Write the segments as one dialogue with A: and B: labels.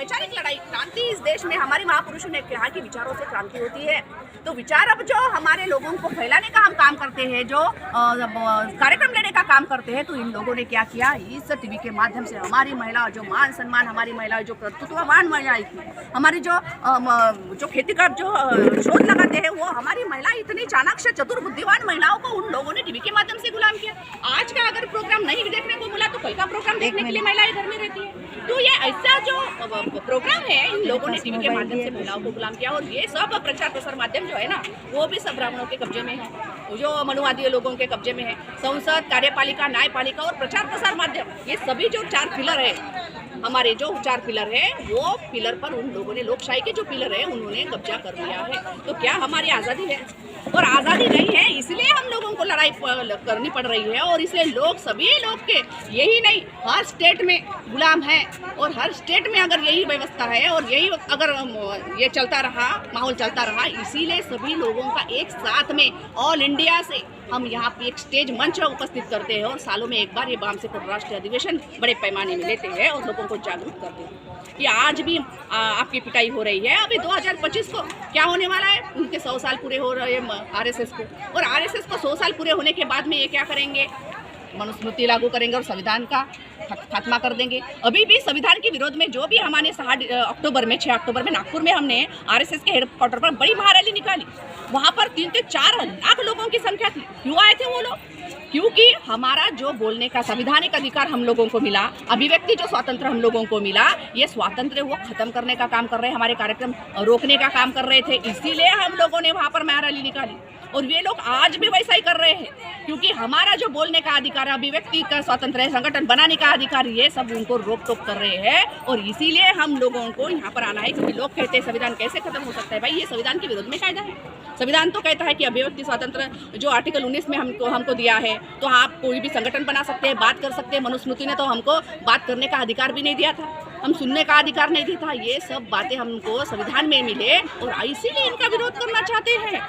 A: वैचारिक लड़ाई, क्रांति इस देश में हमारे महापुरुषों ने कहा कि विचारों से क्रांति होती है। तो विचार अब जो हमारे लोगों को फैलाने का हम काम करते हैं, जो कार्यक्रम लेने का काम करते हैं, तो इन लोगों ने क्या किया, इस टीवी के माध्यम से हमारी महिला जो मान सम्मान, हमारी महिलाएं जो कर्तृत्ववान महिलाएं थी, हमारी जो खेती का जो शोध लगाते हैं, वो हमारी महिला इतनी चाणक्य चतुर बुद्धिमान महिलाओं को उन लोगों ने टीवी के माध्यम से गुलाम किया। आज का अगर प्रोग्राम नहीं देखने को मिला तो कल का प्रोग्राम देखने के लिए महिलाएं घर में रहती है। तो ये ऐसा जो प्रोग्राम है, इन लोगों ने टीवी के माध्यम से महिलाओं को गुलाम किया। और ये सब प्रचार प्रसार माध्यम जो है ना, वो भी सब ब्राह्मणों के कब्जे में है, जो मनुवादी लोगों के कब्जे में है। संसद, कार्यपालिका, न्यायपालिका और प्रचार प्रसार माध्यम, ये सभी जो 4 पिलर है, हमारे जो 4 पिलर है, वो पिलर पर उन लोगों ने, लोकशाही के जो पिलर है, उन्होंने कब्जा कर लिया है। तो क्या हमारी आज़ादी है? और आज़ादी नहीं है, इसलिए हम लोगों को लड़ाई करनी पड़ रही है। और इसलिए लोग, सभी लोग के, यही नहीं, हर स्टेट में गुलाम है। और हर स्टेट में अगर यही व्यवस्था है और यही अगर ये चलता रहा, माहौल चलता रहा, इसीलिए सभी लोगों का एक साथ में ऑल इंडिया से हम यहाँ पे एक स्टेज मंच उपस्थित करते हैं। और सालों में एक बार ये बामसेपुर राष्ट्रीय अधिवेशन बड़े पैमाने में लेते हैं और लोगों को जागरूक करते हैं कि आज भी आपकी पिटाई हो रही है। अभी 2025 को क्या होने वाला है, उनके 100 साल पूरे हो रहे हैं आरएसएस को। और आरएसएस को 100 साल पूरे होने के बाद में ये क्या करेंगे, मनुस्मृति लागू करेंगे और संविधान का खात्मा कर देंगे। अभी भी संविधान के विरोध में जो भी हमारे 6 अक्टूबर में नागपुर में हमने आरएसएस के हेडक्वार्टर पर बड़ी महारैली निकाली। वहाँ पर 3 से 4 लाख लोगों की संख्या थी। क्यों आए थे वो लोग? क्योंकि हमारा जो बोलने का संवैधानिक अधिकार हम लोगों को मिला, अभिव्यक्ति जो स्वातंत्र हम लोगों को मिला, ये स्वातंत्र वो खत्म करने का काम कर रहे हैं, हमारे कार्यक्रम रोकने का काम कर रहे थे। इसीलिए हम लोगों ने वहाँ पर महारैली निकाली। और ये लोग आज भी वैसा ही कर रहे हैं, क्योंकि हमारा जो बोलने का अधिकार, अभिव्यक्ति का स्वातंत्र है, संगठन बनाने का अधिकार, ये सब उनको रोक टोक कर रहे हैं। और इसीलिए हम लोगों को यहाँ पर आना है, क्योंकि लोग कहते हैं संविधान कैसे खत्म हो सकता है। भाई, ये संविधान के विरोध में कायदा है। संविधान तो कहता है कि अभिव्यक्ति स्वातंत्र जो आर्टिकल 19 में हमको दिया है, तो आप कोई भी संगठन बना सकते हैं, बात कर सकते हैं। मनुस्मृति ने तो हमको बात करने का अधिकार भी नहीं दिया था, हम सुनने का अधिकार नहीं दिया था। ये सब बातें हमको संविधान में मिले और इसीलिए इनका विरोध करना चाहते हैं।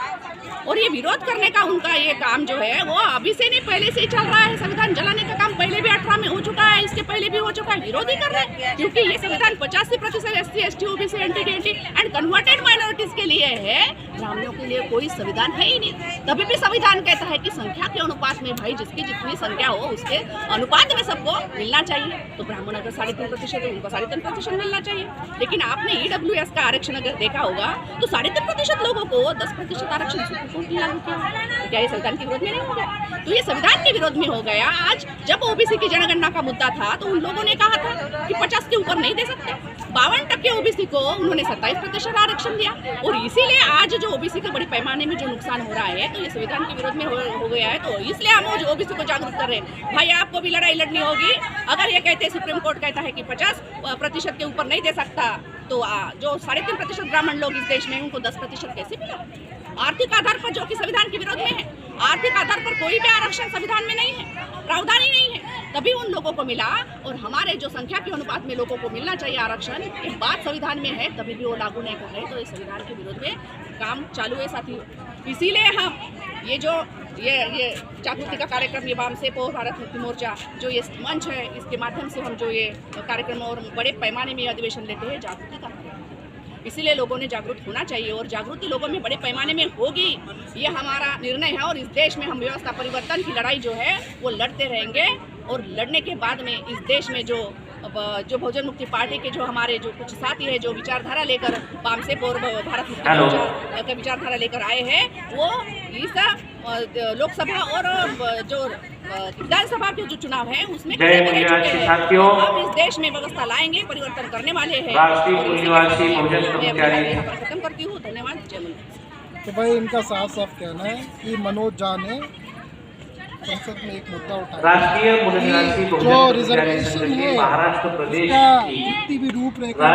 A: और ये विरोध करने का उनका ये काम जो है, वो अभी से नहीं, पहले से ही चल रहा है। संविधान जलाने का काम पहले भी 18 में हो चुका है, इसके पहले भी हो चुका है। विरोध ही कर रहे हैं, क्योंकि ये संविधान 85% SC, ST, OBC, NTT and converted minorities के लिए है। ब्राह्मणों के लिए कोई संविधान है ही नहीं। तभी भी संविधान कहता है कि संख्या के अनुपात में, भाई जिसकी जितनी संख्या हो उसके अनुपात में सबको मिलना चाहिए। तो ब्राह्मण अगर 3.5% है, उनको 3.5% मिलना चाहिए। लेकिन आपने EWS का आरक्षण अगर देखा होगा, तो 3.5% लोगों को 10% आरक्षण सुप्रीम कोर्ट ने लागू किया। क्या ये संविधान के विरोध में नहीं हो गया? तो ये संविधान के विरोध में हो गया। आज जब OBC की जनगणना का मुद्दा था, तो उन लोगों ने कहा था कि 50 के ऊपर नहीं दे सकते। 52% OBC को उन्होंने 27% आरक्षण दिया। और इसीलिए आज जो OBC के बड़े पैमाने में जो नुकसान हो रहा है, तो ये संविधान के विरोध में हो गया है। तो इसलिए हम OBC को जागरूक कर रहे हैं। भाई, आपको भी लड़ाई लड़नी होगी। अगर ये कहते हैं, सुप्रीम कोर्ट कहता है कि 50% के ऊपर नहीं दे सकता, तो जो 3.5% ब्राह्मण लोग इस देश में, उनको 10% कैसे मिला? आर्थिक आधार पर, जो कि संविधान के विरोध में है। आर्थिक आधार पर कोई भी आरक्षण संविधान में नहीं है, प्रावधान ही नहीं है। तभी उन लोगों को मिला। और हमारे जो संख्या के अनुपात में लोगों को मिलना चाहिए आरक्षण, ये बात संविधान में है, तभी भी वो लागू नहीं कर रहे। तो इस संविधान के विरोध में काम चालू है साथियों। इसीलिए हम ये जागृति का कार्यक्रम, ये बामसेपुर भारत मुक्ति मोर्चा जो ये मंच है, इसके माध्यम से हम जो ये कार्यक्रम और बड़े पैमाने में अधिवेशन लेते हैं, जागृति का। इसीलिए लोगों ने जागरूक होना चाहिए और जागृति लोगों में बड़े पैमाने में होगी, ये हमारा निर्णय है। और इस देश में हम व्यवस्था परिवर्तन की लड़ाई जो है वो लड़ते रहेंगे। और लड़ने के बाद में इस देश में जो बहुजन मुक्ति पार्टी के जो हमारे जो कुछ साथी है, जो विचारधारा लेकर बामसेपुर भारत मुक्ति मोर्चा का विचारधारा लेकर आए हैं, वो इस लोकसभा और जो विधानसभा के जो चुनाव है उसमें हम इस देश में व्यवस्था लाएंगे, परिवर्तन करने वाले हैं। खत्म करती हूँ, धन्यवाद, जय हिंद।
B: तो भाई, इनका साफ साफ कहना है कि मनोज झा ने संसद में एक मुद्दा उठाया, जो रिजर्वेशन है, उसका जितनी भी रूपरेखा